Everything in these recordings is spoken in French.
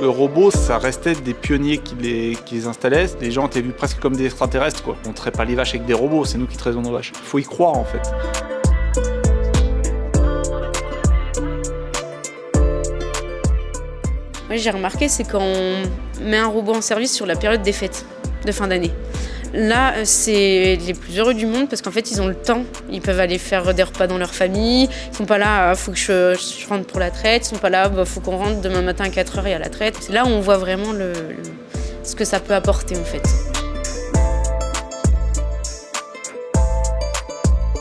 Le robot, ça restait des pionniers qui les installaient. Les gens étaient vus presque comme des extraterrestres, quoi. On ne traite pas les vaches avec des robots, c'est nous qui traitons nos vaches. Il faut y croire, en fait. Moi, j'ai remarqué, c'est quand on met un robot en service sur la période des fêtes de fin d'année. Là, c'est les plus heureux du monde parce qu'en fait, ils ont le temps. Ils peuvent aller faire des repas dans leur famille. Ils sont pas là, faut que je rentre pour la traite. Ils sont pas là, faut qu'on rentre demain matin à 4h, il y a la traite. C'est là où on voit vraiment ce que ça peut apporter en fait.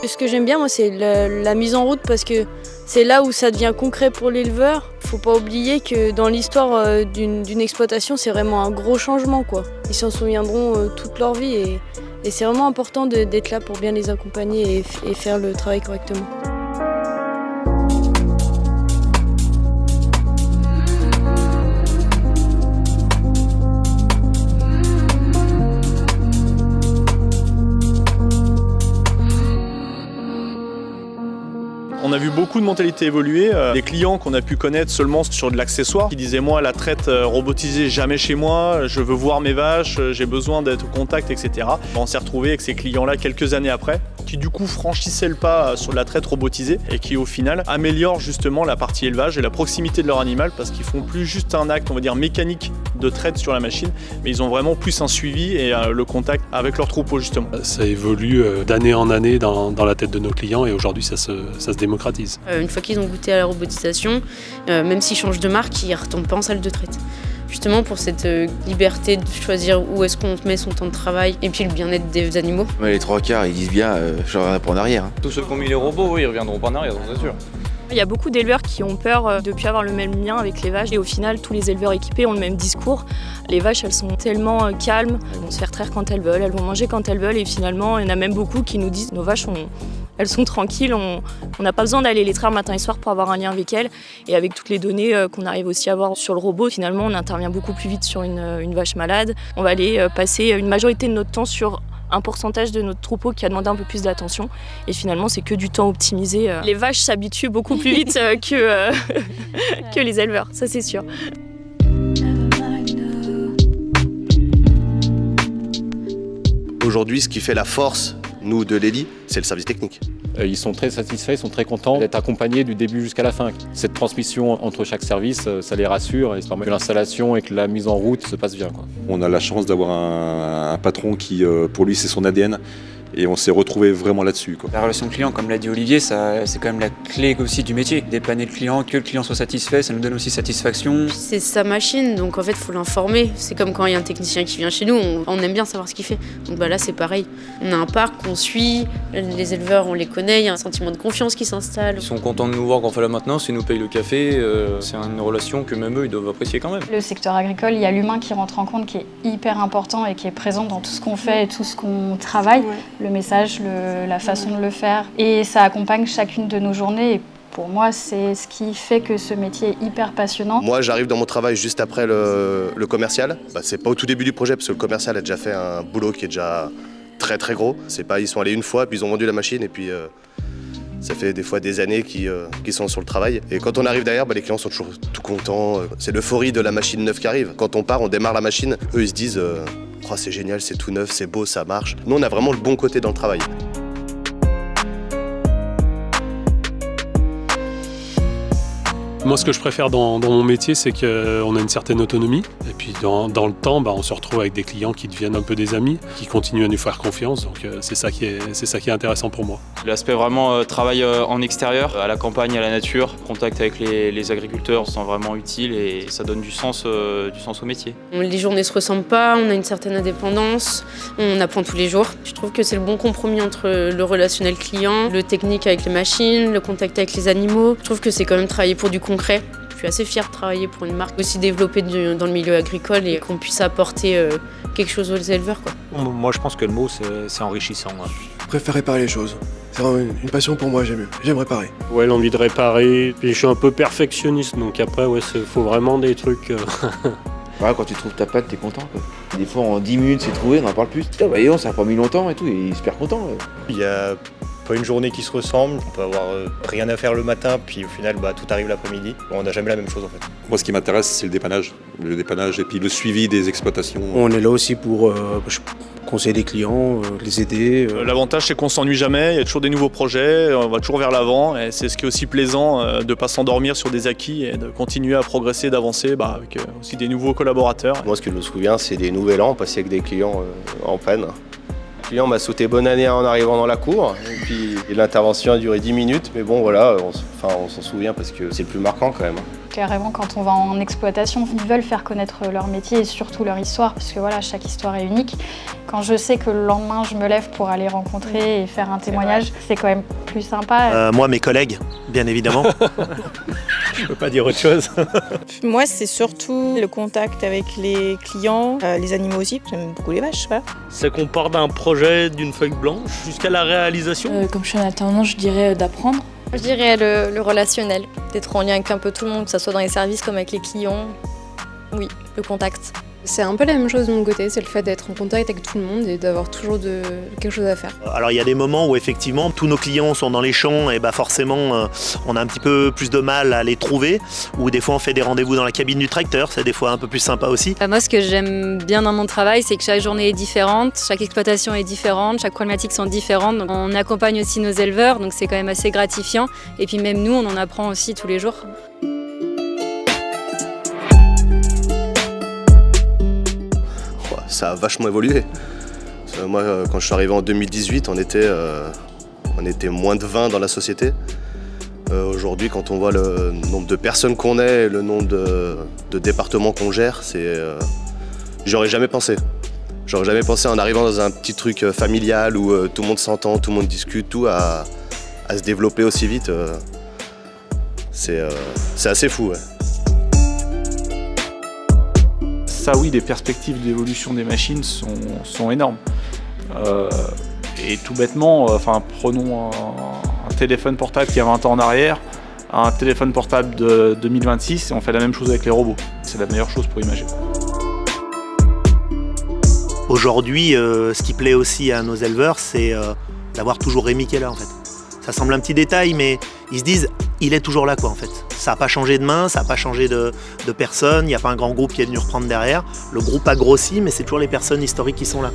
Ce que j'aime bien, moi, c'est la mise en route parce que c'est là où ça devient concret pour l'éleveur. Faut pas oublier que dans l'histoire d'une exploitation, c'est vraiment un gros changement, quoi. Ils s'en souviendront toute leur vie et c'est vraiment important d'être là pour bien les accompagner et faire le travail correctement. On a vu beaucoup de mentalités évoluer. Des clients qu'on a pu connaître seulement sur de l'accessoire, qui disaient moi la traite robotisée jamais chez moi, je veux voir mes vaches, j'ai besoin d'être au contact, etc. On s'est retrouvé avec ces clients-là quelques années après, qui du coup franchissaient le pas sur la traite robotisée et qui au final améliorent justement la partie élevage et la proximité de leur animal parce qu'ils font plus juste un acte, on va dire mécanique de traite sur la machine, mais ils ont vraiment plus un suivi et le contact avec leur troupeau justement. Ça évolue d'année en année dans la tête de nos clients et aujourd'hui ça se démocratise. Une fois qu'ils ont goûté à la robotisation, même s'ils changent de marque, ils ne retournent pas en salle de traite. Justement pour cette liberté de choisir où est-ce qu'on met son temps de travail et puis le bien-être des animaux. Mais les trois quarts, ils disent bien, je reviendrai pas en arrière. Tous ceux qui ont mis les robots, oui, ils reviendront pas en arrière, c'est sûr. Il y a beaucoup d'éleveurs qui ont peur de ne plus avoir le même lien avec les vaches et au final tous les éleveurs équipés ont le même discours. Les vaches elles sont tellement calmes, elles vont se faire traire quand elles veulent, elles vont manger quand elles veulent et finalement il y en a même beaucoup qui nous disent nos vaches elles sont tranquilles, on n'a pas besoin d'aller les traire matin et soir pour avoir un lien avec elles. Et avec toutes les données qu'on arrive aussi à avoir sur le robot, finalement on intervient beaucoup plus vite sur une vache malade. On va aller passer une majorité de notre temps sur un pourcentage de notre troupeau qui a demandé un peu plus d'attention et finalement c'est que du temps optimisé. Les vaches s'habituent beaucoup plus vite que les éleveurs, ça c'est sûr. Aujourd'hui, ce qui fait la force, nous, de l'Eli, c'est le service technique. Ils sont très satisfaits, ils sont très contents d'être accompagnés du début jusqu'à la fin. Cette transmission entre chaque service, ça les rassure et ça permet que l'installation et que la mise en route se passe bien, quoi. On a la chance d'avoir un patron qui, pour lui, c'est son ADN. Et on s'est retrouvé vraiment là-dessus, quoi. La relation client, comme l'a dit Olivier, c'est quand même la clé aussi du métier. Dépanner le client, que le client soit satisfait, ça nous donne aussi satisfaction. C'est sa machine, donc en fait il faut l'informer. C'est comme quand il y a un technicien qui vient chez nous, on aime bien savoir ce qu'il fait. Donc là c'est pareil. On a un parc qu'on suit, les éleveurs on les connaît, il y a un sentiment de confiance qui s'installe. Ils sont contents de nous voir quand on fait la maintenance, ils nous payent le café. C'est une relation que même eux ils doivent apprécier quand même. Le secteur agricole, il y a l'humain qui rentre en compte, qui est hyper important et qui est présent dans tout ce qu'on fait et tout ce qu'on travaille. Ouais. Le message, la façon de le faire. Et ça accompagne chacune de nos journées. Et pour moi, c'est ce qui fait que ce métier est hyper passionnant. Moi, j'arrive dans mon travail juste après le commercial. C'est pas au tout début du projet, parce que le commercial a déjà fait un boulot qui est déjà très très gros. C'est pas, ils sont allés une fois, puis ils ont vendu la machine, et puis ça fait des fois des années qu'ils sont sur le travail. Et quand on arrive derrière, les clients sont toujours tout contents. C'est l'euphorie de la machine neuve qui arrive. Quand on part, on démarre la machine, eux ils se disent oh, c'est génial, c'est tout neuf, c'est beau, ça marche. Nous, on a vraiment le bon côté dans le travail. Moi, ce que je préfère dans mon métier, c'est qu'on a une certaine autonomie. Et puis, dans le temps, on se retrouve avec des clients qui deviennent un peu des amis, qui continuent à nous faire confiance. Donc, c'est ça qui est intéressant pour moi. L'aspect vraiment travail en extérieur, à la campagne, à la nature, contact avec les agriculteurs, sont vraiment utiles et ça donne du sens au métier. Les journées ne se ressemblent pas, on a une certaine indépendance, on apprend tous les jours. Je trouve que c'est le bon compromis entre le relationnel client, le technique avec les machines, le contact avec les animaux. Je trouve que c'est quand même travailler pour du concret. Je suis assez fière de travailler pour une marque aussi développée dans le milieu agricole et qu'on puisse apporter quelque chose aux éleveurs, quoi. Moi, je pense que le mot, c'est enrichissant. Je préfère réparer les choses. C'est vraiment une passion pour moi, j'aime réparer. Ouais, l'envie de réparer. Puis je suis un peu perfectionniste, donc après, ouais, faut vraiment des trucs... Ouais, quand tu trouves ta patte, t'es content, quoi. Des fois, en 10 minutes, c'est trouvé, on n'en parle plus. Putain, ça a pas mis longtemps et tout, et il est super content. Il y a Pas une journée qui se ressemble, on peut avoir rien à faire le matin, puis au final tout arrive l'après-midi. On n'a jamais la même chose en fait. Moi, ce qui m'intéresse, c'est le dépannage et puis le suivi des exploitations. On est là aussi pour conseiller les clients, les aider. L'avantage, c'est qu'on s'ennuie jamais, il y a toujours des nouveaux projets, on va toujours vers l'avant, et c'est ce qui est aussi plaisant de ne pas s'endormir sur des acquis et de continuer à progresser, d'avancer avec aussi des nouveaux collaborateurs. Moi, ce que je me souviens, c'est des nouvel an passés avec des clients en panne. Le client m'a souhaité bonne année en arrivant dans la cour, et puis l'intervention a duré 10 minutes, mais bon voilà, on s'en souvient parce que c'est le plus marquant quand même. Carrément, quand on va en exploitation, ils veulent faire connaître leur métier et surtout leur histoire, parce que voilà, chaque histoire est unique. Quand je sais que le lendemain, je me lève pour aller rencontrer et faire un témoignage, c'est quand même plus sympa. Moi, mes collègues, bien évidemment. Je peux pas dire autre chose. Moi, c'est surtout le contact avec les clients, les animaux aussi, j'aime beaucoup les vaches. Voilà. Ça qu'on part d'un projet, d'une feuille blanche, jusqu'à la réalisation. Comme je suis en alternance, je dirais d'apprendre. Je dirais le relationnel, d'être en lien avec un peu tout le monde, que ce soit dans les services comme avec les clients. Oui, le contact. C'est un peu la même chose de mon côté, c'est le fait d'être en contact avec tout le monde et d'avoir toujours quelque chose à faire. Alors il y a des moments où effectivement tous nos clients sont dans les champs et forcément on a un petit peu plus de mal à les trouver, ou des fois on fait des rendez-vous dans la cabine du tracteur, c'est des fois un peu plus sympa aussi. Moi ce que j'aime bien dans mon travail, c'est que chaque journée est différente, chaque exploitation est différente, chaque problématique sont différentes. Donc on accompagne aussi nos éleveurs, donc c'est quand même assez gratifiant. Et puis même nous on en apprend aussi tous les jours. Ça a vachement évolué. Moi, quand je suis arrivé en 2018, on était moins de 20 dans la société. Aujourd'hui, quand on voit le nombre de personnes qu'on est, le nombre de départements qu'on gère, j'aurais jamais pensé. J'aurais jamais pensé en arrivant dans un petit truc familial où tout le monde s'entend, tout le monde discute, tout à se développer aussi vite. C'est assez fou. Ouais. Ça oui, les perspectives d'évolution des machines sont énormes. Et tout bêtement, prenons un téléphone portable qui a 20 ans en arrière, un téléphone portable de 2026 et on fait la même chose avec les robots. C'est la meilleure chose pour imager. Aujourd'hui, ce qui plaît aussi à nos éleveurs, c'est d'avoir toujours Rémi qui est là en fait. Ça semble un petit détail, mais ils se disent, il est toujours là quoi en fait. Ça n'a pas changé de main, ça n'a pas changé de personne, il n'y a pas un grand groupe qui est venu reprendre derrière. Le groupe a grossi, mais c'est toujours les personnes historiques qui sont là.